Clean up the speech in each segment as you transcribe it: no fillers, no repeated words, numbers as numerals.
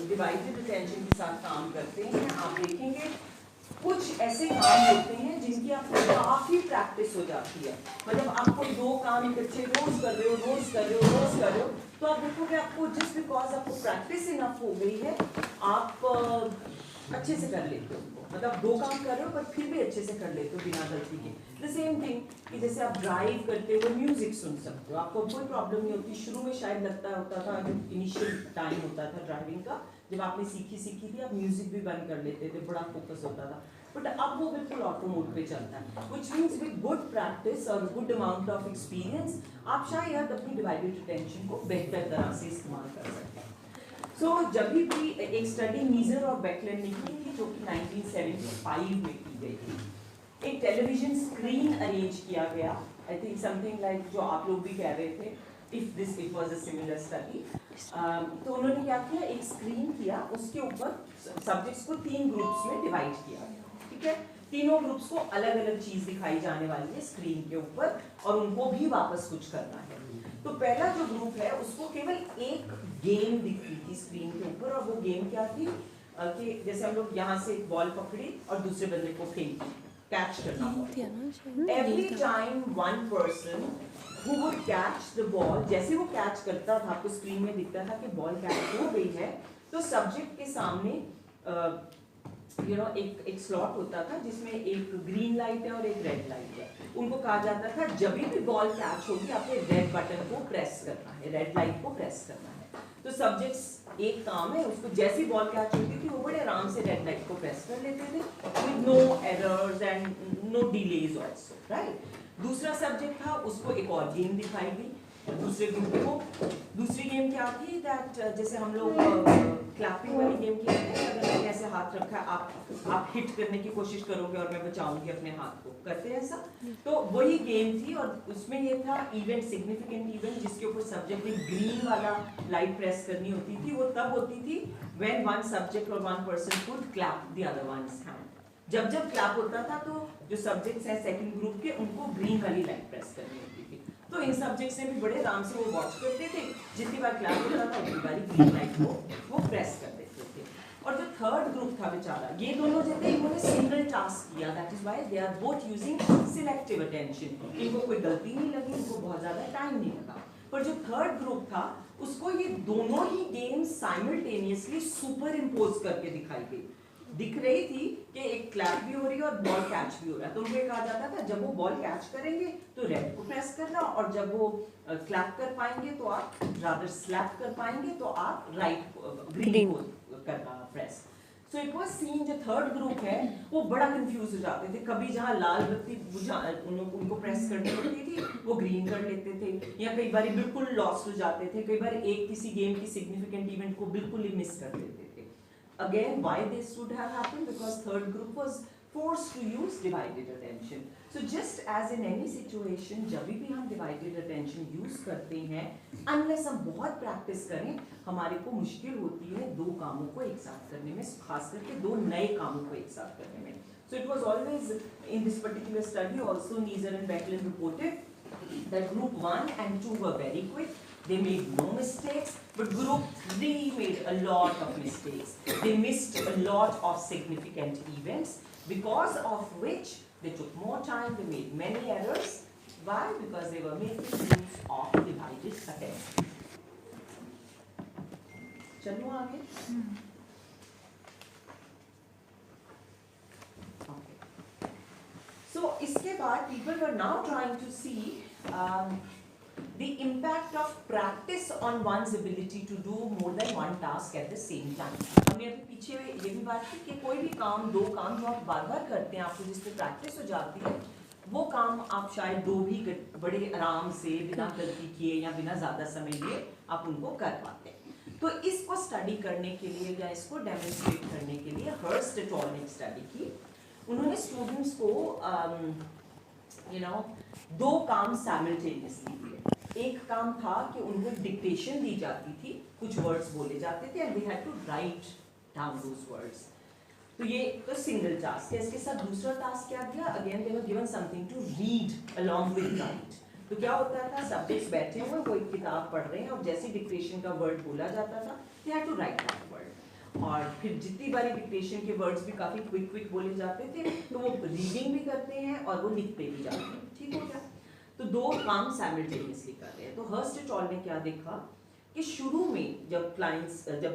Divided attention के साथ काम करते हैं, आप देखेंगे कुछ ऐसे काम होते हैं जिनकी आपको काफी प्रैक्टिस हो जाती है। मतलब आप कोई दो काम इकट्ठे रोज कर रहे हो, तो आप देखोगे आपको जस्ट बिकॉज आपको प्रैक्टिस इनफ हो गई है, आप अच्छे से कर लेते हो। मतलब दो काम कर रहे हो पर फिर भी अच्छे से कर लेते हो बिना गलती के। द सेम थिंग कि जैसे आप ड्राइव करते हो म्यूजिक सुन सकते हो, आपको कोई प्रॉब्लम नहीं होती। शुरू में शायद लगता होता था, जब इनिशियल टाइम होता था ड्राइविंग का, जब आपने सीखी थी, आप म्यूजिक भी बंद कर लेते थे, बड़ा फोकस होता था। बट अब वो बिल्कुल ऑटो मोड पे चलता है, which means with good practice और गुड अमाउंट ऑफ एक्सपीरियंस आप शायद अपनी डिवाइडेड अटेंशन को बेहतर तरह से इस्तेमाल कर सकते हैं। सो जब भी एक स्टडी नीजर और बेकलर ने की थी, जो कि 1975 में की गई थी, एक टेलीविजन स्क्रीन अरेंज किया गया। आई थिंक समथिंग लाइक जो आप लोग भी कह रहे थे, if it was a similar study. तो उन्होंने क्या किया, एक स्क्रीन किया, उसके ऊपर सब्जेक्ट्स को 3 ग्रुप्स में डिवाइड किया गया, ठीक है। तीनों ग्रुप्स को अलग अलग चीज दिखाई जाने वाली है स्क्रीन के ऊपर, और उनको भी वापस कुछ करना है। तो पहला जो ग्रुप है उसको केवल एक गेम दिखती थी स्क्रीन के ऊपर, और वो गेम क्या थी कि जैसे हम लोग यहाँ से बॉल पकड़ी और दूसरे बंदे को फेंकी, कैच करना। Every time one person who would catch the ball, जैसे वो कैच करता था आपको स्क्रीन में दिखता था कि बॉल कैच हो गई है, तो सब्जेक्ट के सामने एक स्लॉट होता था जिसमें एक ग्रीन लाइट है और एक रेड लाइट है। उनको कहा जाता था जब भी बॉल कैच होगी आपने रेड बटन को प्रेस करना है, रेड लाइट को प्रेस करना है। तो सब्जेक्ट्स एक काम है, उसको जैसी बॉल कैच होती थी वो बड़े आराम से रेड लाइट को प्रेस कर लेते थे with no errors and no delays also, right. दूसरा सब्जेक्ट था, उसको एक और गेम दिखाई गई दूसरे ग्रुप को। दूसरी गेम क्या थी, दैट जैसे हम लोग क्लैपिंग वाली गेम खेलते हैं, अगर मैंने ऐसे हाथ रखा है, आप हिट करने की कोशिश करोगे और मैं बचाऊंगी अपने हाथ को, करते हैं ऐसा। तो वही गेम थी, और उसमें ये था इवेंट, सिग्निफिकेंट इवेंट, जिसके ऊपर सब्जेक्ट ने ग्रीन वाला लाइट प्रेस करनी होती थी। वो तब होती थी व्हेन वन सब्जेक्ट और one person could clap the other one's hand. जब क्लैप होता था तो जो सब्जेक्ट्स हैं सेकंड ग्रुप के, उनको ग्रीन वाली लाइट प्रेस करनी होती थी। तो इन सब्जेक्ट्स ने भी बड़े आराम से वो वॉच करते थे, जितनी बार क्लैप होता था उतनी बार ग्रीन लाइट को वो प्रेस कर देते थे। और जो थर्ड ग्रुप था बेचारा, ये दोनों जो थे इन्होंने सिंगल टास्क किया, that is why they are both using selective attention. इनको कोई गलती नहीं लगी, इनको बहुत ज्यादा टाइम नहीं लगा। पर जो थर्ड ग्रुप था उसको ये दोनों ही गेम्स साइमल्टेनियसली सुपर इम्पोज करके दिखाई गई। दिख रही थी कि एक क्लैप भी हो रही है और बॉल कैच भी हो रहा है। तो उनको कहा जाता था जब वो बॉल कैच करेंगे तो रेड को प्रेस करना, और जब वो क्लैप कर पाएंगे तो आप रादर स्लैप कर पाएंगे तो आप राइट ग्रीन को करना press. So it was scene, जो थर्ड ग्रुप है वो बड़ा कंफ्यूज हो जाते थे। कभी जहाँ लाल बत्ती उनको प्रेस करनी पड़ती थी वो ग्रीन कर लेते थे, या कई बार बिल्कुल लॉस्ट हो जाते थे, कई बार एक किसी गेम की सिग्निफिकेंट इवेंट को बिल्कुल ही मिस कर देते थे। Again, why this would have happened? Because third group was forced to use divided attention. So just as in any situation, जब भी हम divided attention use करते हैं, unless हम बहुत practice करें, हमारे को मुश्किल होती है दो कामों को एक साथ करने में, खास करके दो नए कामों को एक साथ करने में. So it was always in this particular study also Neeser and Becklen reported that group 1 and 2 were very quick. They made no mistakes, but group 3 made a lot of mistakes. They missed a lot of significant events, because of which they took more time, they made many errors. Why? Because they were making use of divided attention. चलो आगे. Okay. So इसके बाद people were now trying to see the impact of practice on one's ability to do more than one task at the same time. हमने अभी पीछे ये भी बात की कि कोई भी काम, दो काम जो आप बार बार करते हैं, आपको जिस पे प्रैक्टिस हो जाती है, वो काम आप शायद दो भी बड़े आराम से बिना गलती किए या बिना ज़्यादा समय लिए आप उनको कर पाते हैं। तो इसको स्टडी करने के लिए या इसको डेमोन्स्ट्रेट करने के लिए हर्स्ट एट ऑल ने स्टडी की। उन्होंने स्टूडेंट्स को दो काम साइमल्टेनियसली दिए। एक काम था कि उनको डिक्टेशन दी जाती थी, कुछ वर्ड्स बोले जाते थे and they had to write down those words. तो ये तो सिंगल टास्क है। इसके साथ दूसरा टास्क क्या दिया? Again they were given something to read along with write. तो क्या होता था, सब्जेक्ट्स बैठे हुए वो एक किताब पढ़ रहे हैं और जैसे डिक्टेशन का वर्ड बोला जाता था they had to write that word. और फिर जितनी बारी डिक्टेशन के वर्ड्स भी काफ़ी क्विक बोले जाते थे, तो वो रीडिंग भी करते हैं और वो लिखते भी जाते हैं। ठीक हो गया? तो दो काम साइमल्टेनियसली कर रहे हैं। तो हर्स्ट एट ऑल ने क्या देखा कि शुरू में जब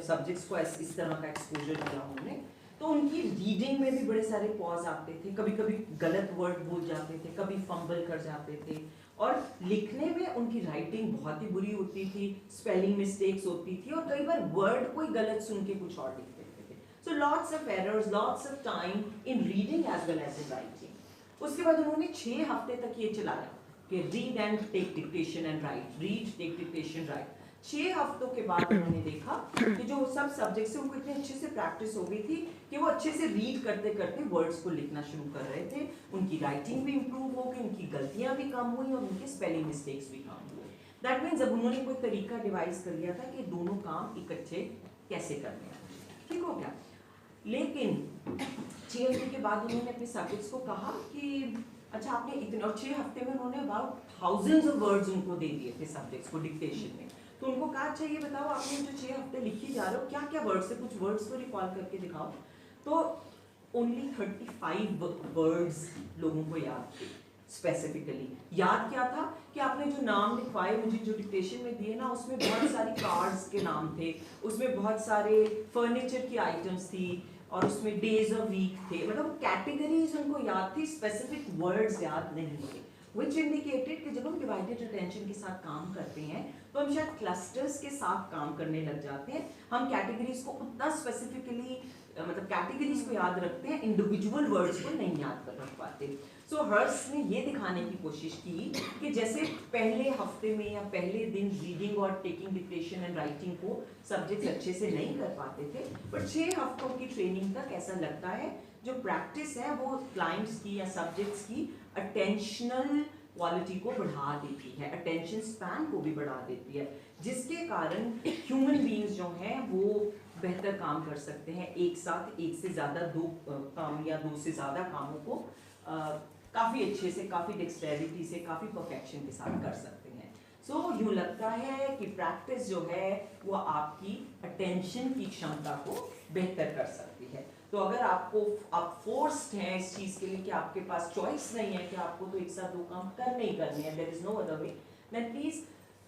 सब्जेक्ट्स को इस तरह का एक्सपोजर दिया उन्होंने, तो उनकी रीडिंग में भी बड़े सारे पॉज आते थे, कभी कभी गलत वर्ड बोल जाते थे, कभी फंबल कर जाते थे, और लिखने में उनकी राइटिंग बहुत ही बुरी होती थी, स्पेलिंग मिस्टेक्स होती थी, और कई बार वर्ड कोई गलत सुन के कुछ और लिख देते थे। So lots of errors, lots of time in reading as well as in writing. उसके बाद उन्होंने 6 हफ्ते तक ये चलाया कि read and take dictation and write, read take dictation write. 6 हफ्तों के बाद उन्होंने देखा कि जो सब सब्जेक्ट्स से उनको इतने अच्छे से प्रैक्टिस हो गई थी कि वो अच्छे से रीड करते करते वर्ड्स को लिखना शुरू कर रहे थे, उनकी राइटिंग भी इंप्रूव हो गई, उनकी गलतियां भी कम हुई और उनके स्पेलिंग मिस्टेक्स भी कम हुए। दैट मीन्स अब उन्होंने कोई तरीका डिवाइस कर लिया था कि दोनों काम इकट्ठे कैसे करने हैं। ठीक हो गया? लेकिन 6 हफ्ते के बाद उन्होंने अपने सब्जेक्ट्स को कहा कि अच्छा आपने इतने, और 6 हफ्ते में उन्होंने अबाउट थाउजेंड्स ऑफ वर्ड्स उनको दे दिए थे सब्जेक्ट्स को डिक्टेशन में। तो उनको कहा अच्छा ये बताओ आपने जो 6 हफ्ते लिखी जा रहे हो क्या क्या वर्ड्स है, कुछ वर्ड्स तो रिकॉल करके दिखाओ। तो ओनली 35 वर्ड्स लोगों को याद थे। स्पेसिफिकली याद क्या था कि आपने जो नाम लिखवाए मुझे जो डिक्टेशन में दिए ना, उसमें बहुत सारी कार्ड्स के नाम थे, उसमें बहुत सारे फर्नीचर की आइटम्स थी, और उसमें डेज ऑफ वीक थे, मतलब कैटेगरीज उनको याद थी, स्पेसिफिक वर्ड्स याद नहीं थे। Which indicated कि जब हम डिवाइडेड अटेंशन के साथ काम करते हैं तो हम शायद क्लस्टर्स के साथ काम करने लग जाते हैं, हम कैटेगरीज को उतना स्पेसिफिकली मतलब कैटेगरीज को याद रखते हैं, इंडिविजुअल वर्ड्स को नहीं याद कर रख पाते। सो हर्स्ट ने ये दिखाने की कोशिश की कि जैसे पहले हफ्ते में या पहले दिन रीडिंग और टेकिंग डिक्टेशन एंड राइटिंग को सब्जेक्ट्स अच्छे से नहीं कर पाते थे, बट 6 हफ्तों की ट्रेनिंग तक ऐसा लगता है जो प्रैक्टिस है वो क्लाइंट्स की या सब्जेक्ट्स की अटेंशनल क्वालिटी को बढ़ा देती है, अटेंशन स्पैन को भी बढ़ा देती है, जिसके कारण ह्यूमन बीइंग्स जो हैं वो बेहतर काम कर सकते हैं, एक साथ एक से ज़्यादा 2 काम या 2 से ज़्यादा कामों को काफ़ी अच्छे से, काफ़ी डेक्सटेरिटी से, काफ़ी परफेक्शन के साथ कर सकते हैं। सो यूँ लगता है कि प्रैक्टिस जो है वो आपकी अटेंशन की क्षमता को बेहतर कर सकती है। तो अगर आप फोर्स्ड हैं इस चीज़ के लिए कि आपके पास चॉइस नहीं है कि आपको तो एक साथ 2 काम करने ही करने हैं, there is no other way, then please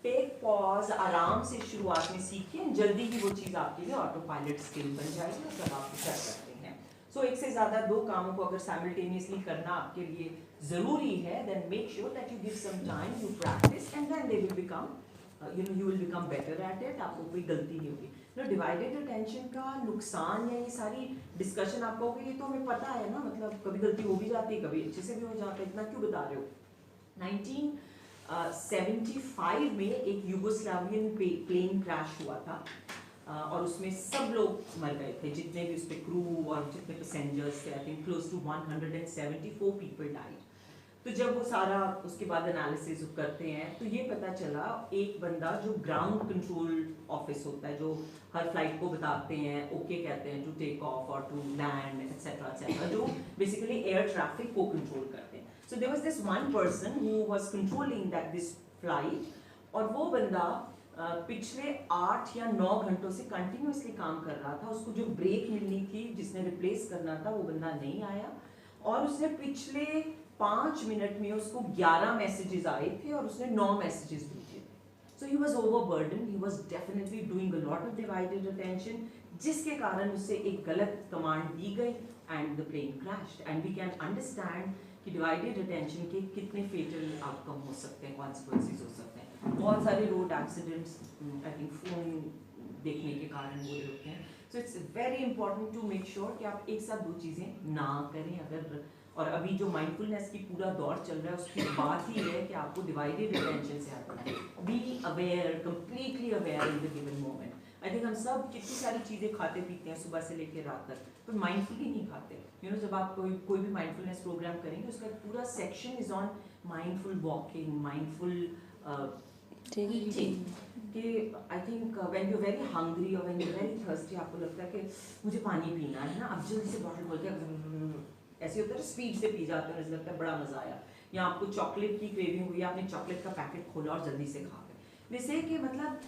take pause, आराम से शुरुआत में सीखिए, जल्दी ही वो चीज़ आपके लिए ऑटो पायलट स्किल बन जाएगी और तब आप कर सकते हैं। सो एक से ज़्यादा 2 कामों को अगर साइमल्टेनियसली करना आपके लिए ज़रूरी है, then make sure that you give some time, you practice and then they will become you will become better at it, आपको कोई गलती नहीं होगी। डिवाइडेड अटेंशन का नुकसान या ये सारी डिस्कशन आप कहोगे ये तो हमें पता है ना, मतलब कभी गलती हो भी जाती है, कभी अच्छे से भी हो जाता है, इतना क्यों बता रहे हो। 1975 में एक यूगोस्लावियन प्लेन क्रैश हुआ था और उसमें सब लोग मर गए थे, जितने भी उस पर क्रू और जितने पैसेंजर्स थे, I think close to 174 people died. तो जब वो सारा उसके बाद एनालिसिस करते हैं तो ये पता चला एक बंदा जो ग्राउंड कंट्रोल ऑफिस होता है, जो हर फ्लाइट को बताते हैं ओके कहते हैं टू टेक ऑफ और टू लैंड एटसेट्रा एटसेट्रा, जो बेसिकली एयर ट्रैफिक को कंट्रोल करते हैं। So there was this one person who was controlling that this flight, और वो बंदा पिछले 8 या 9 घंटों से कंटिन्यूसली काम कर रहा था। उसको जो ब्रेक मिलनी थी, जिसने रिप्लेस करना था, वो बंदा नहीं आया, और उसने पिछले 5 मिनट में उसको 11 मैसेजेस आए थे और उसने 9 मैसेजेस भेजे थे। So he was overburden, he was definitely doing a lot of divided attention, जिसके कारण उसे एक गलत कमांड दी गई and the plane crashed. And we can understand कि डिवाइडेड अटेंशन के कितने फेटल आउटकम हो सकते हैं, कॉन्सिक्वेंसेस हो सकते हैं। बहुत सारे road accidents I think phone देखने के कारण हो रहे होते हैं। So it's very important to make sure कि आप एक साथ 2 चीज़ें ना करें। अगर और अभी जो माइंडफुलनेस की पूरा दौर चल रहा है उसकी बात ही है कि आपको डिवाइडेड अटेंशन से हटना है, be aware, completely aware in the given moment. I think हम सब कितनी सारी चीज़ें खाते पीते हैं सुबह से लेकर रात तक, पर माइंडफुली नहीं खाते। यू नो, जब आप कोई भी माइंडफुलनेस प्रोग्राम करेंगे उसका पूरा section is on mindful walking, mindful eating, कि I think when you very hungry और व्हेन यू वेरी थर्स्टी, आपको लगता है कि मुझे पानी पीना है ना, अब जल्दी से बॉटल खोल के ऐसे होता है, स्पीड से पी जाते हैं, लगता है बड़ा मजा आया। या आपको चॉकलेट की क्रेविंग हुई, आपने चॉकलेट का पैकेट खोला और जल्दी से खा गए। वैसे कि मतलब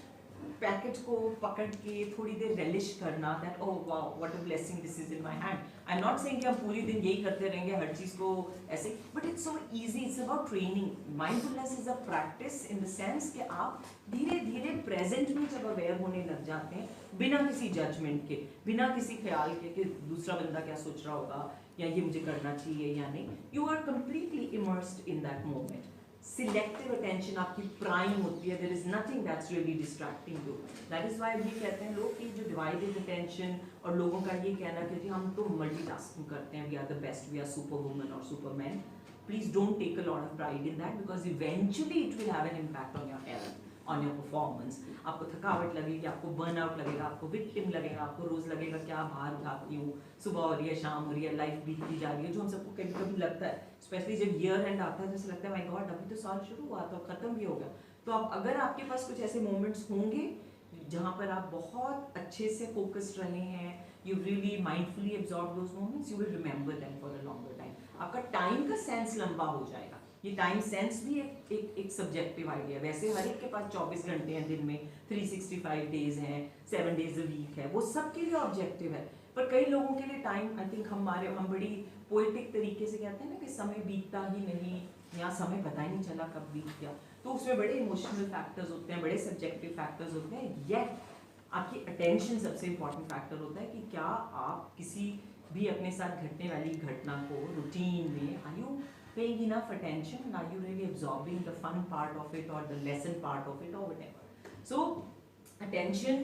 पैकेट को पकड़ के थोड़ी देर रेलिश करना, that oh wow what a blessing this is in my hand. I am not saying कि हम पूरी दिन यही करते रहेंगे हर चीज़ को ऐसे, but it's so easy, it's about training. Mindfulness is a practice in the sense कि आप धीरे धीरे प्रेजेंट में जब अवेयर होने लग जाते हैं, बिना किसी जजमेंट के, बिना किसी ख्याल के कि दूसरा बंदा क्या सोच रहा होगा या ये मुझे करना चाहिए या नहीं, you are completely immersed in that moment. Selective attention आपकी प्राइम होती है, there is nothing that's really distracting you. That is why भी कहते हैं लोग कि जो डिवाइडेड अटेंशन और लोगों का ये कहना कि जी हम तो मल्टीटास्किंग करते हैं, we are the best, we are super woman और superman, please don't take a lot of pride in that, because eventually it will have an impact on your health, on your performance. आपको थकावट लगेगी, आपको burnout लगेगा, आपको victim लगेगा, आपको रोज लगेगा क्या भार उठाती हूँ, सुबह हो रही है, शाम हो रही है, लाइफ बीतती जा रही है, जो हम सबको कभी कभी लगता है, स्पेशली जब ईयर एंड आता है, जैसे लगता है माय गॉड अभी तो साल शुरू हुआ तो खत्म भी हो गया। तो आप अगर आपके पास कुछ ऐसे मोमेंट्स होंगे जहाँ पर आप बहुत अच्छे से फोकस्ड रहे हैं, you really mindfully absorb those moments, you will remember them for a longer time. आपका टाइम का सेंस लंबा हो जाएगा। ये टाइम सेंस भी एक सब्जेक्टिव आइडिया है। वैसे हर एक के पास 24 घंटे हैं दिन में, 365 डेज हैं, 7 डेज अ वीक है, वो सबके लिए ऑब्जेक्टिव है। पर कई लोगों के लिए टाइम, आई थिंक हम बड़ी पोएटिक तरीके से कहते हैं ना कि समय बीतता ही नहीं, या समय पता ही नहीं चला कब बीत गया। तो उसमें बड़े इमोशनल फैक्टर्स होते हैं, बड़े सब्जेक्टिव फैक्टर्स होते हैं। येट आपकी अटेंशन सबसे इंपॉर्टेंट फैक्टर होता है कि क्या आप किसी भी अपने साथ घटने वाली घटना को रूटीन में, are you paying enough attention, and are you really absorbing the fun part of it or the lesson part of it or whatever. So attention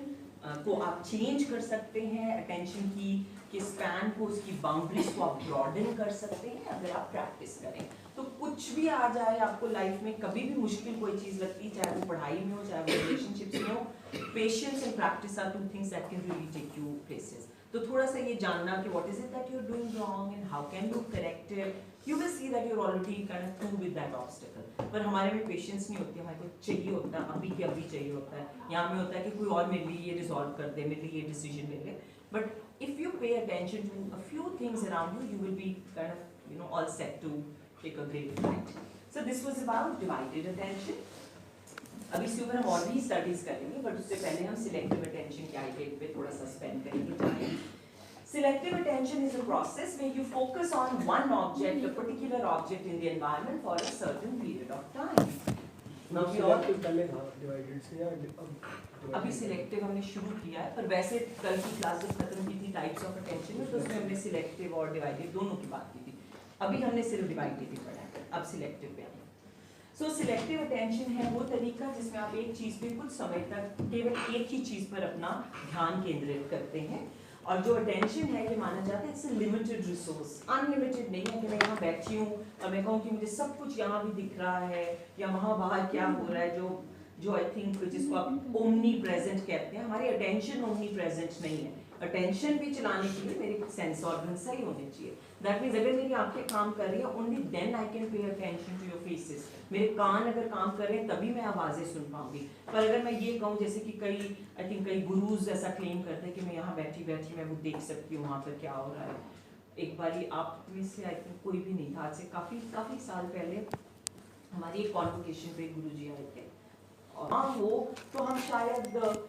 को आप चेंज कर सकते हैं, attention की स्पैन को, उसकी बाउंड्रीज को आप ब्रॉडन कर सकते हैं अगर आप प्रैक्टिस करें। तो कुछ भी आ जाए आपको लाइफ में, कभी भी मुश्किल कोई चीज़ लगती है, चाहे वो पढ़ाई में हो, चाहे वो रिलेशनशिप्स में हो, patience and practice are 2 things that can really take you places. तो थोड़ा सा ये जानना कि what is it that you're doing wrong and how can you correct it, you will see that you're already kind of through with that obstacle. पर हमारे में patience नहीं होती, हमारे को चाहिए होता है अभी के अभी चाहिए होता है। यहाँ में होता है कि कोई और मेरे लिए ये रिजॉल्व कर दे, मेरे लिए ये डिसीजन ले ले। But if you pay attention to a few things around you, you will be kind of you know all set to take a great flight. So this was about divided attention. अब इसके ऊपर हम और भी studies करेंगे, but उससे पहले हम सिलेक्टिव अटेंशन के आइडिया पे थोड़ा सा स्पेंड करेंगे time. Selective attention is a process where you focus on one object, a particular object in the environment for a certain period of time. Now we all पहले था divided से या अभी सिलेक्टिव हमने शुरू किया है, पर वैसे कल की क्लास जब खत्म की थी टाइप्स ऑफ अटेंशन में, तो उसमें हमने सिलेक्टिव और डिवाइडेड दोनों की बात की थी। अभी हमने सिर्फ डिवाइडेड ही पढ़ा है, अब सिलेक्टिव पे आए। सो सिलेक्टिव अटेंशन है वो तरीका जिसमें आप एक चीज़ पे कुछ समय तक केवल एक ही चीज़ पर अपना ध्यान केंद्रित करते हैं। और जो अटेंशन है ये माना जाता है it's a limited resource, unlimited नहीं है कि मैं यहाँ बैठी हूँ और मैं कहूँ कि मुझे सब कुछ यहाँ भी दिख रहा है या वहाँ बाहर क्या हो रहा है, जो आई थिंक जिसको आप ओमनी प्रेजेंट कहते हैं। हमारी अटेंशन ओमनी प्रेजेंट नहीं है। अटेंशन भी चलाने के लिए मेरे सेंस ऑर्गन सही होने चाहिए। दैट मीन्स अगर मेरी आंखें काम कर रही है, only then I can pay attention to your faces. मेरे कान अगर काम कर रहे हैं तभी मैं आवाज़ें सुन पाऊंगी। पर अगर मैं ये कहूँ, जैसे कि कई गुरुज ऐसा क्लेम करते हैं कि मैं यहाँ बैठी बैठी मैं वो देख सकती हूँ वहाँ पर क्या हो रहा है। एक बारी आप में से आई थिंक कोई भी नहीं था, आज से काफ़ी साल पहले हमारी एक कॉन्वोकेशन पे गुरुजी आए थे, और हाँ हो तो हम शायद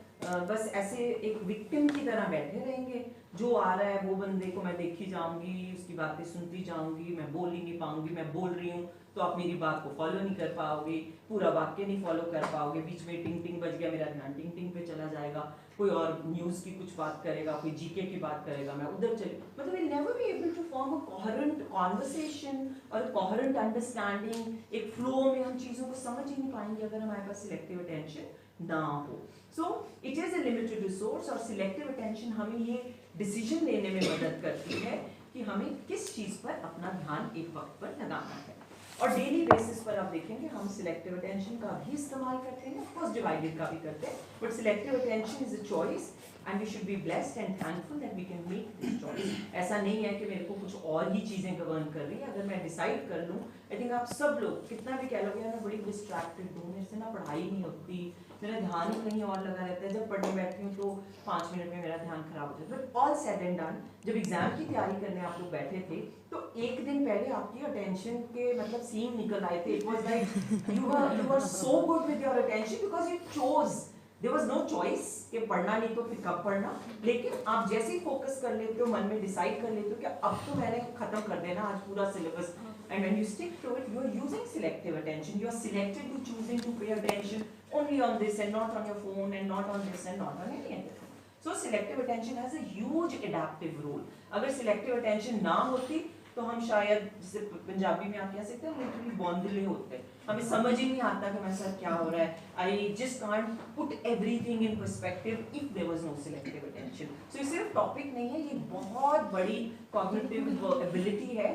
बस ऐसे एक विक्टिम की तरह बैठे रहेंगे, जो आ रहा है वो बंदे को मैं देखी जाऊंगी, उसकी बातें सुनती जाऊंगी, मैं बोल ही नहीं पाऊंगी, मैं बोल रही हूँ तो आप मेरी बात को फॉलो नहीं कर पाओगे, पूरा वाक्य नहीं फॉलो कर पाओगे, बीच में टिंग टिंग बज गया, मेरा ध्यान टिंग टिंग पे चला जाएगा, कोई और न्यूज़ की कुछ बात करेगा, कोई जीके की बात करेगा, मैं उधर चले, मतलब will never be able to form a coherent conversation और कोहेरेंट अंडरस्टैंडिंग। एक फ्लो में हम चीज़ों को समझ ही नहीं पाएंगे अगर हमारे पास सिलेक्टिव अटेंशन ना हो। So it is a limited resource, और सिलेक्टिव अटेंशन हमें ये डिसीजन लेने में मदद करती है कि हमें किस चीज़ पर अपना ध्यान एक वक्त पर लगाना है। और डेली बेसिस पर आप देखेंगे हम सिलेक्टिव अटेंशन का भी इस्तेमाल करते हैं, ऑफ कोर्स डिवाइडेड का भी करते हैं, but selective attention is a choice and we should be blessed and thankful that we can make this choice. ऐसा नहीं है कि मेरे को कुछ और ही चीज़ें गवर्न कर रही है। अगर मैं डिसाइड कर लूँ, आई थिंक आप सब लोग कितना भी कह लोगे मैं बड़ी डिस्ट्रैक्टेड हूँ, मेरे से ना पढ़ाई नहीं होती, मेरा ध्यान ही कहीं और लगा रहता है, जब पढ़ने बैठती हूँ तो 5 मिनट में मेरा ध्यान खराब हो जाता है। But all said and done, जब एग्जाम की तैयारी करने आप लोग बैठे थे तो एक दिन पहले आपकी अटेंशन के मतलब सीन निकल आए थे। It was like you are so good with your attention because you chose there was no choice कि पढ़ना नहीं तो फिर कब पढ़ना, लेकिन आप जैसे ही फोकस कर लेते हो, मन में डिसाइड कर लेते हो कि अब तो मैंने खत्म कर देना आज पूरा syllabus, and when you stick to it, you are using selective attention. You are selected to choosing to pay attention only on this and not on your phone and not on this and not on any other thing. So selective attention has a huge adaptive role. अगर selective attention ना होती तो हम शायद, जैसे पंजाबी में आप कह सकते हैं, लिटरली बौंदले होते, हमें समझ ही नहीं आता कि मेरे साथ क्या हो रहा है. I just can't put everything in perspective if there was no selective attention. So ये सिर्फ टॉपिक नहीं है, ये बहुत बड़ी cognitive ability है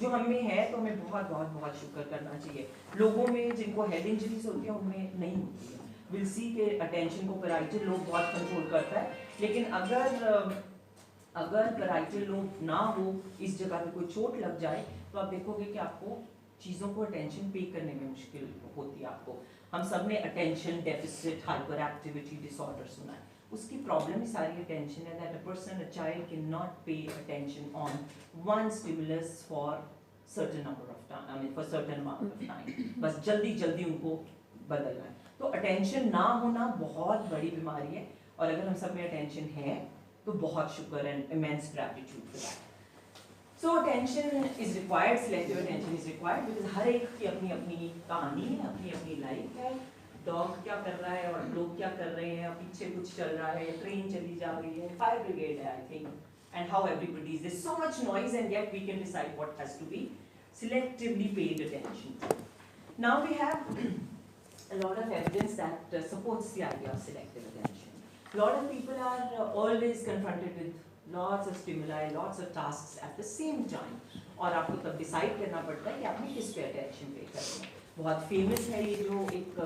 जो हमें है, तो हमें बहुत बहुत बहुत शुक्र करना चाहिए. लोगों में जिनको हेड इंजरीज होती है उनमें नहीं होती है. विल सी के अटेंशन को पैराइटल लोब बहुत कंट्रोल करता है, लेकिन अगर पैराइटल लोब ना हो, इस जगह पे कोई चोट लग जाए, तो आप देखोगे कि आपको चीज़ों को अटेंशन पे करने में मुश्किल होती है. आपको हम सब ने attention deficit hyper activity disorder सुना है. उसकी प्रॉब्लम ही सारी अटेंशन है. That a person, a child can not pay attention on one stimulus for certain number of time, I mean for certain amount of time. बस जल्दी जल्दी उनको बदलना है. तो अटेंशन ना होना बहुत बड़ी बीमारी है, और अगर हम सब में अटेंशन है तो बहुत शुक्र and immense gratitude for that. So attention is required, selective attention is required, because हर एक की अपनी अपनी कहानी है, अपनी अपनी लाइफ है. डॉग क्या कर रहा है और लोग क्या कर रहे हैं, पीछे कुछ चल रहा है, ट्रेन चली जा रही है, फायर ब्रिगेड है I think, and how everybody is, there's so much noise and yet we can decide what has to be selectively paid attention to. Now we have a lot of evidence that supports the idea of selective attention. A lot of people are always confronted with lots of stimuli, lots of tasks at the same time, और आपको तब decide करना पड़ता है कि आपने किस pay attention पे करना है. बहुत फेमस है ये जो एक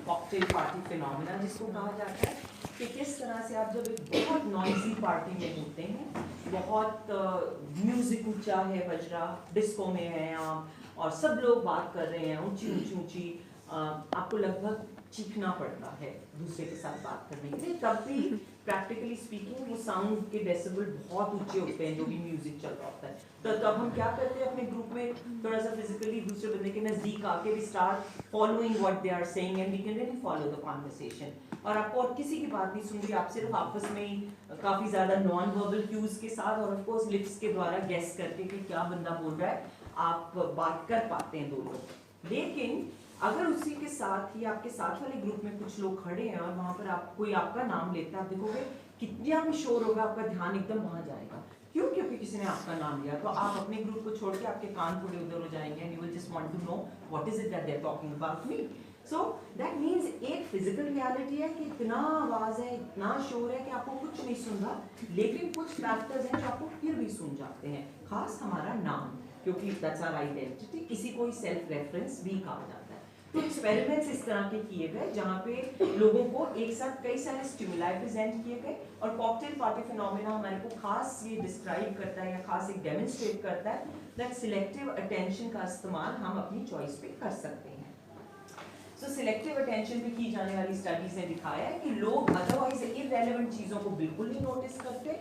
कॉकटेल पार्टी फिनोमेना जिसको कहा जाता है, कि किस तरह से आप जब एक बहुत नॉइजी पार्टी में होते हैं, बहुत म्यूजिक ऊंचा है बज रहा, डिस्को में हैं आप, और सब लोग बात कर रहे हैं ऊंची ऊंची ऊंची, आपको लगभग चीखना पड़ता है दूसरे के साथ बात करने के लिए. तब भी प्रैक्टिकली स्पीकिंग वो साउंड के डेसिबल बहुत ऊंचे होते हैं जो भी म्यूजिक चल रहा होता है. तो तब हम क्या करते हैं, अपने ग्रुप में थोड़ा सा फिजिकली दूसरे बंदे के नजदीक आके भी start following what they are saying and we can really follow the conversation. और आपको और किसी की बात नहीं सुन रही, आप सिर्फ आपस में ही काफी ज्यादा नॉन वर्बल क्यूज के साथ और ऑफ कोर्स लिप्स के द्वारा गेस करके कि क्या बंदा बोल रहा है, आप बात कर पाते हैं दो लोग. लेकिन अगर उसी के साथ ही आपके साथ वाले ग्रुप में कुछ लोग खड़े हैं और वहां पर आप कोई आपका नाम लेता है, आप देखोगे कितना भी शोर होगा, आपका ध्यान एकदम वहां जाएगा. क्यों? क्योंकि किसी ने आपका नाम लिया. तो आप अपने ग्रुप को छोड़ के आपके कान थोड़े उधर हो जाएंगे and you will just want to know what is it that they are talking about me. So that means एक फिजिकल रियलिटी है कि इतना आवाज है, इतना शोर है कि आपको कुछ नहीं सुन रहा, लेकिन कुछ फैक्टर्स हैं जो आपको फिर भी सुन जाते हैं, खास हमारा नाम, क्योंकि दैट्स आवर आइडेंटिटी. किसी को सेल्फ रेफरेंस भी कहा जाता है. तो एक्सपेरिमेंट्स इस तरह के किए गए जहाँ पे लोगों को एक साथ कई सारे स्टिमुलाई प्रेजेंट किए गए, और कॉकटेल पार्टी फिनोमेना हमारे को खास ये डिस्क्राइब करता है या खास एक डेमोन्स्ट्रेट करता है दैट सिलेक्टिव अटेंशन का इस्तेमाल हम अपनी चॉइस पे कर सकते हैं. सो सिलेक्टिव अटेंशन पे की जाने वाली स्टडीज ने दिखाया है कि लोग अदरवाइज इररेलेवेंट चीजों को बिल्कुल नहीं नोटिस करते,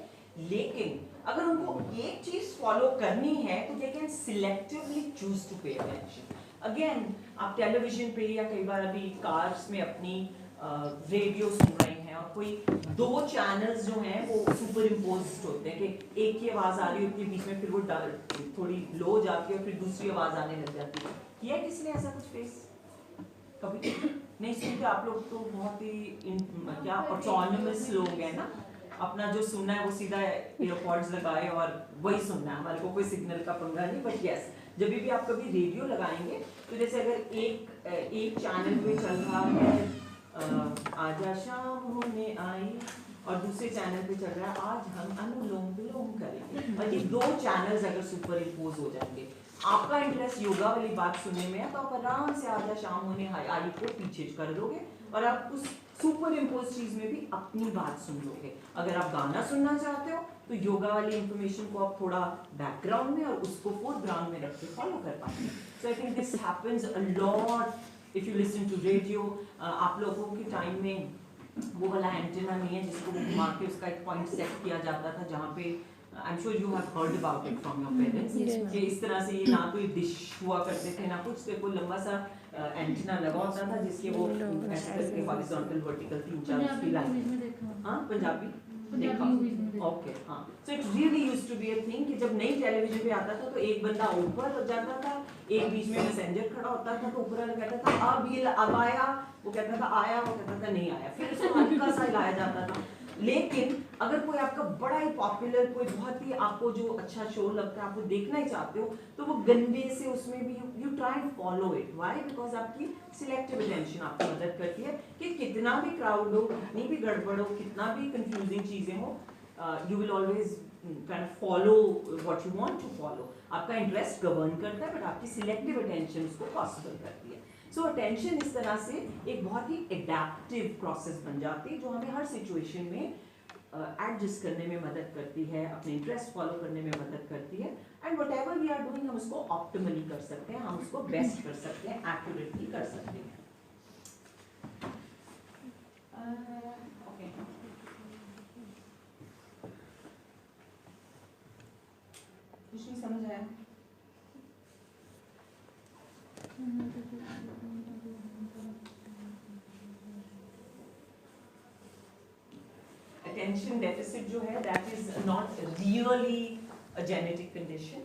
लेकिन अगर उनको एक चीज फॉलो करनी है तो they can selectively choose to pay attention. Again आप टेलीविजन पे या कई बार अभी कार्स में अपनी रेडियो सुन रहे हैं और कोई दो चैनल्स जो हैं वो सुपर इम्पोज्ड होते हैं कि एक की आवाज़ आ रही होती है बीच में, फिर वो थोड़ी लो जाती है और फिर दूसरी आवाज़ आने लग जाती है. किया किसी ने ऐसा कुछ फेस कभी नहीं सुनते आप लोग? तो बहुत ही क्या ऑटोनमस लोग हैं ना, अपना जो सुनना है वो सीधा एयरपॉड्स लगाए और वही सुनना है, हमारे को कोई सिग्नल का पंगा नहीं. बट यस, जब भी आप कभी रेडियो लगाएंगे तो जैसे अगर एक चैनल पे चल रहा है आजा शाम होने आई, और दूसरे चैनल पे चल रहा है आज हम अनुलोम विलोम करेंगे, और ये दो चैनल्स अगर सुपर इम्पोज हो जाएंगे, आपका इंटरेस्ट योगा वाली बात सुनने में है तो आप आराम से आजा शाम होने आई को पीछे कर दोगे और आप उस सुपर इम्पोज चीज में भी अपनी बात सुन लोगे. अगर आप गाना सुनना चाहते हो तो योगा वाली इंफॉर्मेशन को आप थोड़ा बैकग्राउंड में और उसको फोरग्राउंड में रख के फॉलो कर पाते हैं. So I think this happens a lot if you listen to radio. आप लोगों के टाइम में वो वाला एंटेना नहीं है जिसको घुमा के उसका एक पॉइंट सेट किया जाता था जहाँ पे I am sure you have heard about it from your parents कि इस तरह से ये ना कोई डिश हुआ करते थे ना कुछ, तो कोई लंबा सा एंटीना लगा होता था जिसके वो ऐसे करके हॉरिजॉन्टल वर्टिकल 3-4 उसकी लाइन। हाँ पंजाबी देखा, ओके हाँ। So it really used to be a thing कि जब नई टेलीविजन पे आता था तो एक बंदा ऊपर जाता था, एक बीच में मैसेंजर खड़ा होता था, तो ऊपर वाला कहता था अब आया, वो कहता था आया, वो कहता था नहीं आया, फिर उसको हल्का सा हिलाया जाता था। लेकिन अगर कोई आपका बड़ा ही पॉपुलर, कोई बहुत ही आपको जो अच्छा शो लगता है, आपको देखना ही चाहते हो, तो वो गंदे से उसमें भी you try and follow it. Why? Because आपकी सिलेक्टिव अटेंशन आपको मदद करती है कि कितना भी क्राउड हो, कितनी भी गड़बड़ हो, कितना भी कंफ्यूजिंग चीजें हो, you will always kind of follow what you want to follow. आपका इंटरेस्ट गवर्न करता है, बट आपकी सिलेक्टिव अटेंशन उसको पॉसिबल करती है। सो अटेंशन इस तरह से एक बहुत ही एडेप्टिव प्रोसेस बन जाती है जो हमें हर सिचुएशन में एडजस्ट करने में मदद करती है, अपने इंटरेस्ट फॉलो करने में मदद करती है, and whatever we are doing हम उसको ऑप्टिमली कर सकते हैं, हम उसको बेस्ट कर सकते हैं, एक्यूरेटली कर सकते हैं। ओके, कुछ नहीं समझ आया? Attention deficit जो है that is not really a genetic condition.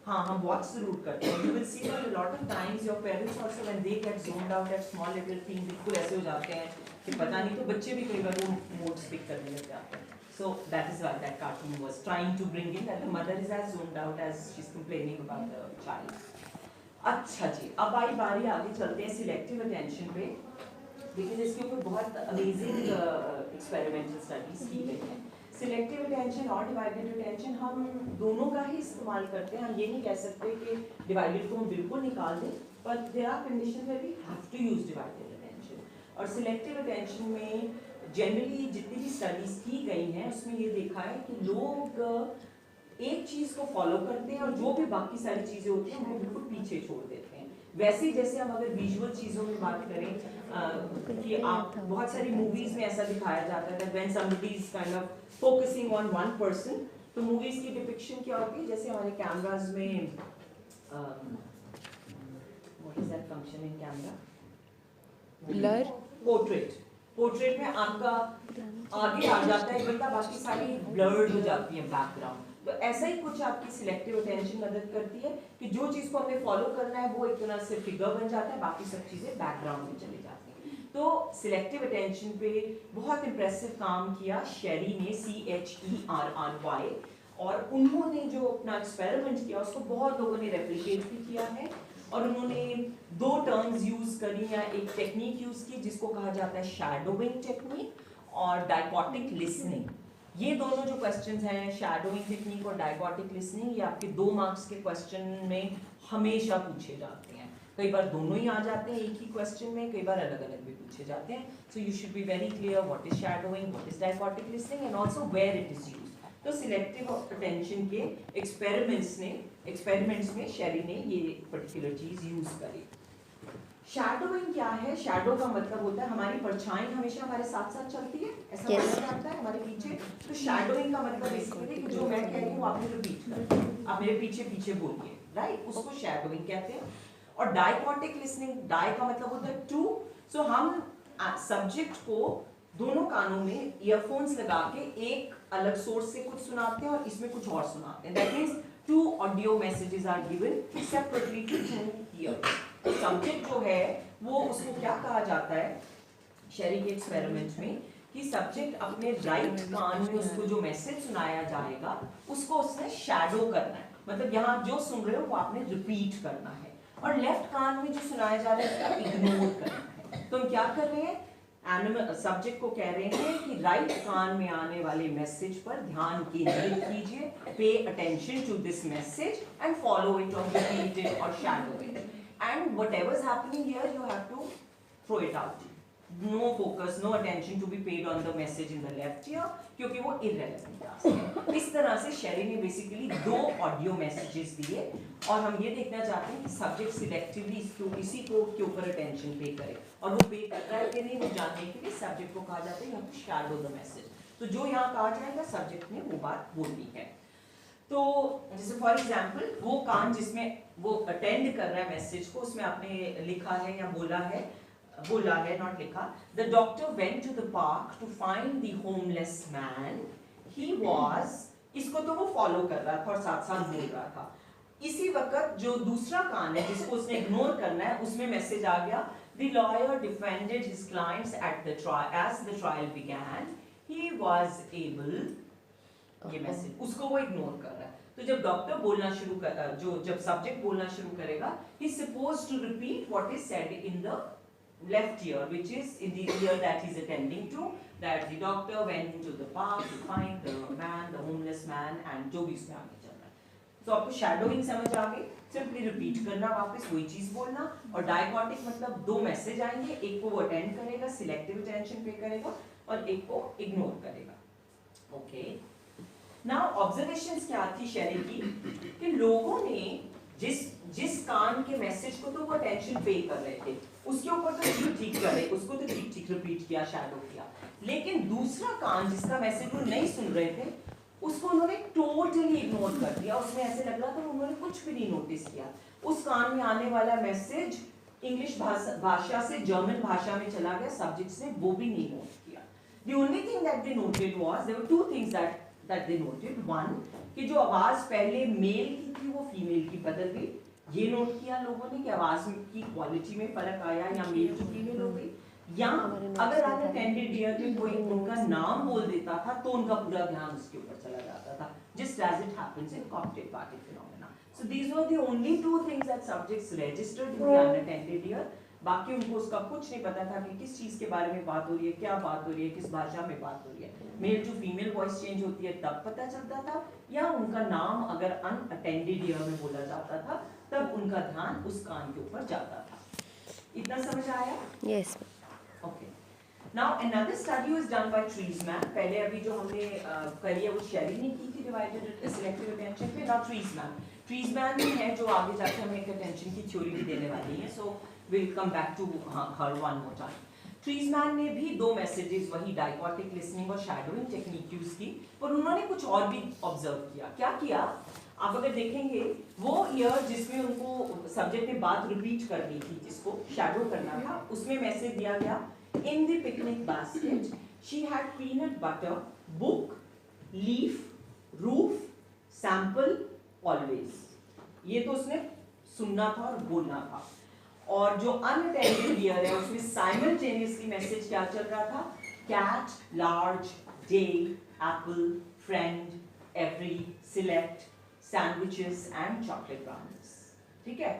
हाँ, हम बहुत जरूर करते हैं. You will see that a lot of times your parents also when they get zoned out at small little things बिल्कुल ऐसे हो जाते हैं कि पता नहीं, तो बच्चे भी कई बार वो mood speak करने लग जाते हैं. So that is why that cartoon was trying to bring in that the mother is as zoned out as she's complaining about the child. अच्छा जी, अब आई बारी आगे चलते हैं सिलेक्टिव अटेंशन पे, लेकिन इसके ऊपर बहुत अमेजिंग एक्सपेरिमेंटल स्टडीज की गई हैं। सिलेक्टिव अटेंशन और डिवाइडेड अटेंशन हम दोनों का ही इस्तेमाल करते हैं। हम ये नहीं कह सकते कि डिवाइडेड को हम बिल्कुल निकाल दें, पर there are conditions where we have to use divided attention. और सिलेक्टिव अटेंशन में जनरली जितनी भी स्टडीज की गई हैं उसमें ये देखा है कि लोग एक चीज को फॉलो करते हैं और जो भी बाकी सारी चीजें होती हैं उनको बिल्कुल पीछे छोड़ देते हैं। वैसे ही जैसे हम अगर विजुअल चीजों में बात करें कि आप बहुत सारी मूवीज में ऐसा दिखाया जाता है when somebody is kind of focusing on one person, तो मूवीज की डिपिक्शन क्या होती है, जैसे हमारे कैमराज में what is that function in camera, blur, portrait में आपका आगे आ जाता है बंदा, बाकी सारी ब्लर्ड हो जाती है बैकग्राउंड। तो ऐसा ही कुछ आपकी सिलेक्टिव अटेंशन मदद करती है कि जो चीज को हमें फॉलो करना है वो एक तरह से फिगर बन जाता है, बाकी सब चीजें बैकग्राउंड में चली जाती हैं। तो सिलेक्टिव अटेंशन पे बहुत इंप्रेसिव काम किया शेरी ने, CHERRY, और उन्होंने जो अपना एक्सपेरिमेंट किया उसको बहुत लोगों ने रेप्लिकेट भी किया है, और उन्होंने दो टर्म्स यूज करी या एक टेक्निक यूज की जिसको कहा जाता है शैडोइंग टेक्निक और डायगोटिक लिसनिंग। ये दोनों जो क्वेश्चंस हैं, शैडोइंग टेक्निक और डायगोटिक लिसनिंग, ये आपके 2 मार्क्स के क्वेश्चन में हमेशा पूछे जाते हैं। कई बार दोनों ही आ जाते हैं एक ही क्वेश्चन में, कई बार अलग अलग भी पूछे जाते हैं। So you should be very clear what is shadowing, what is dichotic listening and also where it is used. तो सिलेक्टिव अटेंशन के एक्सपेरिमेंट्स में शेरी ने ये पर्टिकुलर चीज यूज करी। शैडोइंग क्या है? शैडो का मतलब होता है हमारी परछाई हमेशा हमारे साथ साथ चलती है, ऐसा माना जाता है हमारे पीछे। तो शैडोइंग का मतलब बेसिकली कि जो मैं कह रही हूँ आप मुझे रिपीट करें, आप मेरे पीछे पीछे बोलिए, राइट, उसको शैडोइंग कहते हैं। और डायगोटिक लिसनिंग, डाई का मतलब होता है टू। सो हम सब्जेक्ट को दोनों कानों में ईयरफोन्स लगा के एक अलग सोर्स से कुछ सुनाते हैं और इसमें कुछ और सुनाते हैं। That means 2 audio messages are given separately to 2 ears. Subject जो है वो उसको क्या कहा जाता है शेरी के एक्सपेरिमेंट में कि सब्जेक्ट अपने राइट कान में उसको जो मैसेज सुनाया जाएगा उसको उसने शैडो करना है, मतलब यहाँ जो सुन रहे हो वो आपने रिपीट करना है, और लेफ्ट कान में जो सुनाया जा रहा है उसका इग्नोर करना है। तो हम क्या कर रहे हैं, एनिमल सब्जेक्ट को कह रहे हैं कि राइट कान में आने वाले मैसेज पर ध्यान केंद्रित कीजिए, pay attention to this message and follow it और रिपीट इट और shadow it, and whatever is happening here you have to throw it out. No focus, no attention to be paid on the message in the left ear क्योंकि वो irrelevant task है। इस तरह से शेरी ने basically 2 audio messages दिए और हम ये देखना चाहते हैं कि सब्जेक्ट सिलेक्टिवली इसी को के ऊपर अटेंशन पे करे, और वो पे कर रहा है कि नहीं वो जानने के लिए सब्जेक्ट को कहा जाता है you have to shadow the message। तो जो यहाँ कहा जाएगा सब्जेक्ट ने वो बात बोलनी है। तो जैसे फॉर एग्जांपल वो कान जिसमें वो अटेंड कर रहा है मैसेज को, उसमें आपने लिखा है या बोला है नॉट लिखा, the doctor went to the park to find the homeless man, he was, इसको तो वो फॉलो कर रहा था और साथ साथ बोल रहा था। इसी वक्त जो दूसरा कान है जिसको उसने इग्नोर करना है, उसमें मैसेज आ गया, the lawyer defended his clients at the trial, as the trial began he was able, ये मैसेज उसको वो इग्नोर कर रहा है। तो जब डॉक्टर बोलना शुरू कर, जब सब्जेक्ट बोलना शुरू करेगा, he is supposed to repeat what is said in the left ear, which is in the ear that he's attending to, that the doctor went to the park to find the man, the homeless man, and जो भी उसमें आगे चल रहा है। तो आपको shadowing समझ आ गई, सिंपली रिपीट करना वापस वही चीज बोलना, और डायकॉटिक मतलब दो मैसेज आएंगे, एक को वो अटेंड करेगा, सिलेक्टिव अटेंशन पे करेगा, और एक को इग्नोर करेगा। ओके, नाउ ऑब्जर्वेशंस क्या थी शेरी की, कि लोगों ने जिस कान के मैसेज को तो वो अटेंशन पे कर रहे थे, उसके ऊपर तो ठीक करे, उसको तो ठीक रिपीट किया, शैडो किया, लेकिन दूसरा कान जिसका मैसेज वो नहीं सुन रहे थे, उसको उन्होंने टोटली इग्नोर कर दिया। उसमें ऐसे लग रहा था उन्होंने कुछ भी नहीं नोटिस किया। उस कान में आने वाला मैसेज इंग्लिश भाषा से जर्मन भाषा में चला गया, सब्जेक्ट्स ने वो भी नहीं नोट किया। The only thing that they noted was, there were two things that they noted. One, कि जो आवाज पहले मेल की थी वो फीमेल की बदल गई, ये नोट किया लोगों ने कि आवाज की क्वालिटी में फर्क आया, या मेल टू फीमेल हो गई, या अगर अनअटेंडेड ईयर में कोई उनका नाम बोल देता था तो उनका पूरा ध्यान उसके ऊपर चला जाता था, just as it happens in cocktail party phenomena. So these were the only two things that subjects registered in the unattended ear. बाकी उनको उसका कुछ नहीं पता था कि किस चीज के बारे में बात हो रही है, क्या बात हो रही है, किस भाषा में बात हो रही है। Male to female voice change होती है तब पता चलता था, या उनका नाम अगर अनअटेंडेड ईयर में बोला जाता था तब उनका ध्यान उस कान के ऊपर जाता था। इतना समझ आया? Yes. Okay. Now another study was done by Treisman. पहले अभी जो हमने करी है वो शेरी ने की थी divided selective attention पे। Now Treisman ही है जो आगे जाके हमें एक attention की थ्योरी भी देने वाली है। So we'll come back to her one more time. Treisman ने भी दो मैसेजेस वही डायकॉटिक लिसनिंग और शैडोइंग टेक्निक यूज की, पर उन्होंने कुछ और भी ऑब्जर्व किया। क्या किया? आप अगर देखेंगे वो ईयर जिसमें उनको सब्जेक्ट ने बात रिपीट करनी थी, जिसको शैडो करना था, उसमें मैसेज दिया गया, in the picnic basket she had peanut butter, book, leaf, roof, sample, always. ये तो उसने सुनना था और बोलना था। और जो अनअटेंडेड ईयर है उसमें साइमल्टेनियसली मैसेज क्या चल रहा था? Cat, large, day, apple, friend, every, select, sandwiches and chocolate brownies. ठीक है,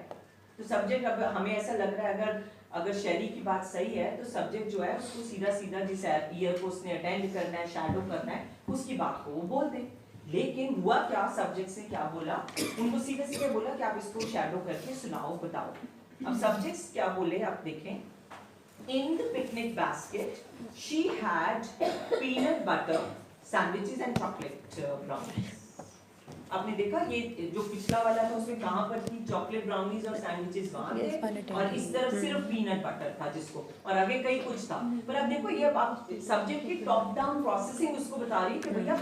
तो सब्जेक्ट, अब हमें ऐसा लग रहा है अगर शेरी की बात सही है तो सब्जेक्ट जो है उसको सीधा सीधा जिस ईयर को उसने अटेंड करना है, शैडो करना है, उसकी बात को वो बोल दे। लेकिन हुआ क्या, सब्जेक्ट से क्या बोला, उनको सीधे सीधे बोला कि आप इसको शैडो करके सुनाओ, बताओ। अब सब्जेक्ट्स क्या बोले आप देखें, in the picnic basket she had peanut butter, sandwiches and chocolate brownies. आपने देखा ये जो पिछला वाला था उसमें कहाँ पर थी चॉकलेट ब्राउनीज और सैंडविचेस वहाँ थे, और इस तरफ सिर्फ पीनट बटर था जिसको, और आगे कहीं कुछ था। पर अब देखो ये आप सब्जेक्ट की टॉप डाउन प्रोसेसिंग उसको बता रही है कि भैया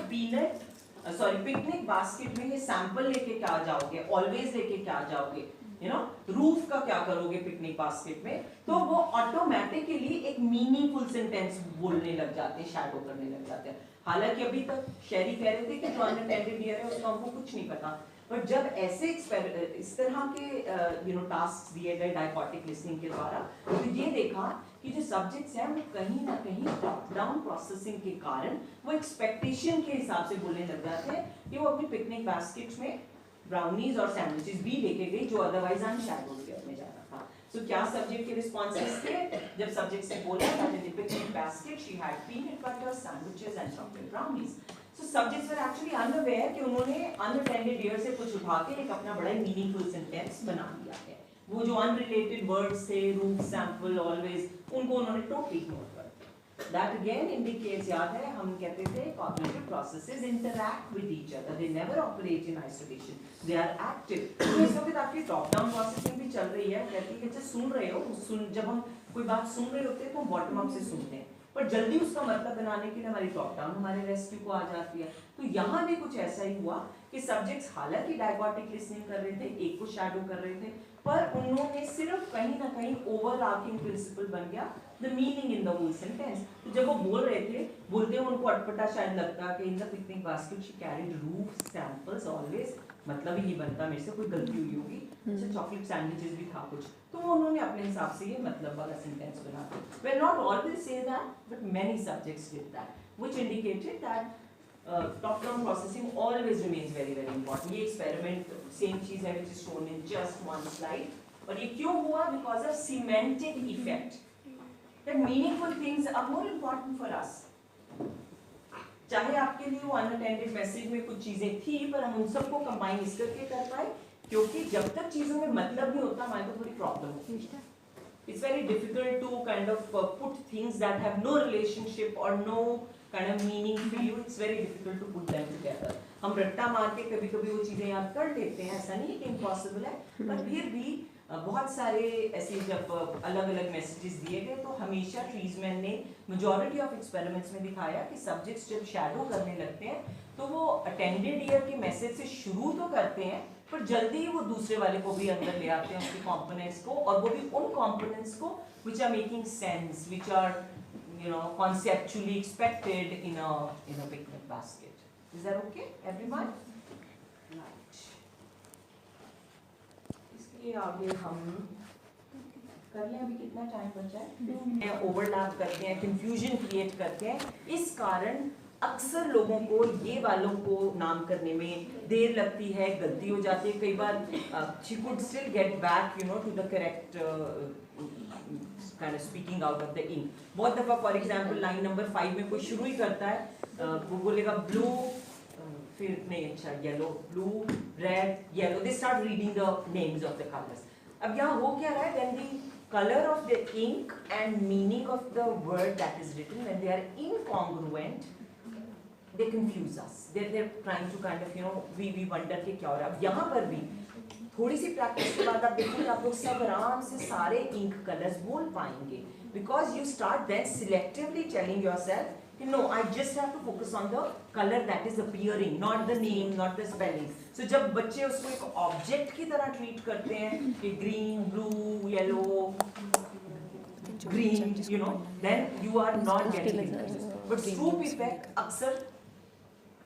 पिकनिक बास्केट में ये सैंपल लेके क्या जाओगे, ऑलवेज लेके क्या जाओगे, यू नो, रूफ का क्या करोगे पिकनिक बास्केट में, तो वो ऑटोमेटिकली एक मीनिंगफुल सेंटेंस बोलने लग जाते हैं, शैडो करने लग जाते हैं। हालांकि अभी तक शेरी कह रहे थे कि जो अनअटेंडेड ईयर है उसका हमको कुछ नहीं पता, पर जब ऐसे इस तरह के टास्क दिए गए डायकॉटिक लिसनिंग के द्वारा, तो ये देखा कि जो सब्जेक्ट्स हैं वो कहीं ना कहीं टॉप डाउन प्रोसेसिंग के कारण वो एक्सपेक्टेशन के हिसाब से बोलने लग जाते हैं कि वो अपनी पिकनिक बास्केट में ब्राउनीज और सैंडविचेस भी लेके गई जो अदरवाइज अनशैडोड ईयर में जाना था। So क्या सब्जेक्ट के रिस्पॉन्सेस थे जब सब्जेक्ट से बोला that in the picnic basket she had peanut butter, sandwiches and chocolate brownies. So subjects were actually unaware कि उन्होंने unattended ear से कुछ उठा के एक अपना बड़ा meaningful sentence बना दिया है। वो जो unrelated words थे, roof, sample, always, उनको उन्होंने totally ignore कर दिया। That again indicates, याद है हम कहते थे cognitive processes interact with each other, they never operate in isolation, they are active। तो इस वक्त आपकी top down processing भी चल रही है, कहती है कि जब सुन रहे हो, जब हम कोई बात सुन रहे होते हैं तो हम बॉटम अप से सुनते हैं, पर जल्दी उसका मतलब बनाने के लिए हमारी टॉप डाउन हमारे रेस्क्यू को आ जाती है। तो यहाँ भी कुछ ऐसा ही हुआ कि सब्जेक्ट्स हालांकि डायगोटिक लिसनिंग कर रहे थे, एक को शैडो कर रहे थे, पर उन्होंने सिर्फ कहीं ना कहीं ओवरआर्चिंग प्रिंसिपल बन गया the meaning in the whole sentence. तो जब वो बोल रहे थे, बोलते हुए उनको अटपटा शायद लगता कि in the picnic basket she carried roof samples always, मतलब ही बनता मेरे से कोई गलती हुई होगी, अच्छा चॉकलेट सैंडविचेस भी था कुछ, तो उन्होंने अपने हिसाब से ये मतलब वाला सेंटेंस बना दिया। Well not always say that, but many subjects did that, which indicated that top down processing always remains very very important। ये experiment same चीज है which is shown in just one slide, और ये क्यों हुआ? Because of semantic effect, that meaningful things are more important for us। चाहे आपके लिए वो unattended message में कुछ चीजें थी, पर हम उन सबको combine इस करके कर पाए, क्योंकि जब तक चीजों में मतलब नहीं होता हमारे को थोड़ी प्रॉब्लम होती है। It's very difficult to kind of put things that have no relationship or no kind of meaning for you, it's very difficult to put them together। हम रट्टा मार के कभी कभी वो चीज़ें याद कर लेते हैं, ऐसा नहीं है कि impossible है, पर फिर भी बहुत सारे ऐसे जब अलग अलग मैसेजेस दिए गए, तो हमेशा ट्रीजमैन ने मेजॉरिटी ऑफ एक्सपेरिमेंट्स में दिखाया कि सब्जेक्ट्स जब शैडो करने लगते हैं तो वो अटेंडेड ईयर के मैसेज से शुरू तो करते हैं, पर जल्दी ही वो दूसरे वाले को भी अंदर ले आते हैं, उसके कंपोनेंट्स को, और वो भी उन कंपोनेंट्स को which are making sense, which are conceptually expected in a picnic basket। Is that okay, everyone? Right। इसके आगे हम कर लें, अभी कितना टाइम बचा है? ओवरलैप करते हैं, कंफ्यूजन क्रिएट करते हैं, इस कारण अक्सर लोगों को ये वालों को नाम करने में देर लगती है, गलती हो जाती है। कई बार she could still get back to the correct kind of speaking out of the ink। बहुत दफ़ा फॉर एग्जाम्पल लाइन नंबर 5 में कोई शुरू ही करता है, वो बोलेगा ब्लू, फिर नहीं अच्छा yellow, blue red yellow, they start reading the names of the colours. अब यहाँ हो क्या रहा है? When the color of the ink and meaning of the word that is written, when they are incongruent, they confuse us, they're trying to kind of we wonder कि क्या हो रहा है। अब यहाँ पर भी थोड़ी सी प्रैक्टिस के बाद आप देखोगे आप लोग सब आराम से सारे इंक कलर्स बोल पाएंगे, because you start then selectively telling yourself no I just have to focus on the colour that is appearing, not the name, not the spelling. So जब बच्चे उसको एक ऑब्जेक्ट की तरह ट्रीट करते हैं कि green, blue, yellow, green, then you are not getting it। But Stroop effect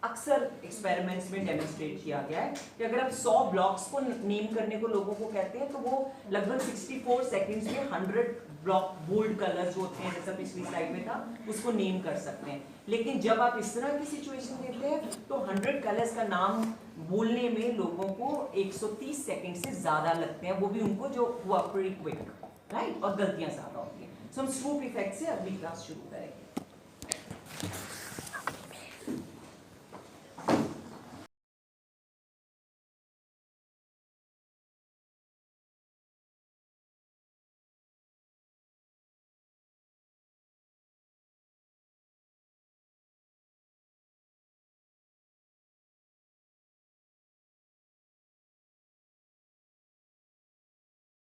अक्सर एक्सपेरिमेंट्स में डेमोन्स्ट्रेट किया गया है कि अगर आप 100 ब्लॉक्स को नेम करने को लोगों को कहते हैं, तो वो लगभग 64 सेकंड्स में 100 ब्लॉक बोल्ड कलर्स जो होते हैं, जैसा पिछली स्लाइड में था, उसको नेम कर सकते हैं। लेकिन जब आप इस तरह की सिचुएशन देते हैं तो 100 कलर्स का नाम बोलने में लोगों को 130 सेकंड से ज़्यादा लगते हैं, वो भी उनको जो हुआ प्रीटी क्विक, राइट, और गलतियाँ ज़्यादा होती हैं। सो हम स्ट्रूप इफेक्ट से अगली क्लास शुरू करेंगे।